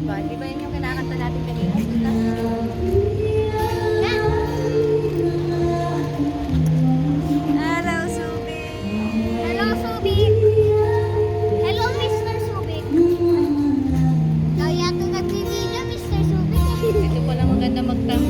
ba? Di ba yun yung kinakanta natin kanina? Diba? Hello, Subik! Hello, Subik! Hello, Mr. Subik! Ikaw yata nagbibideo, Mr. Subik. Ito pala maganda magtama.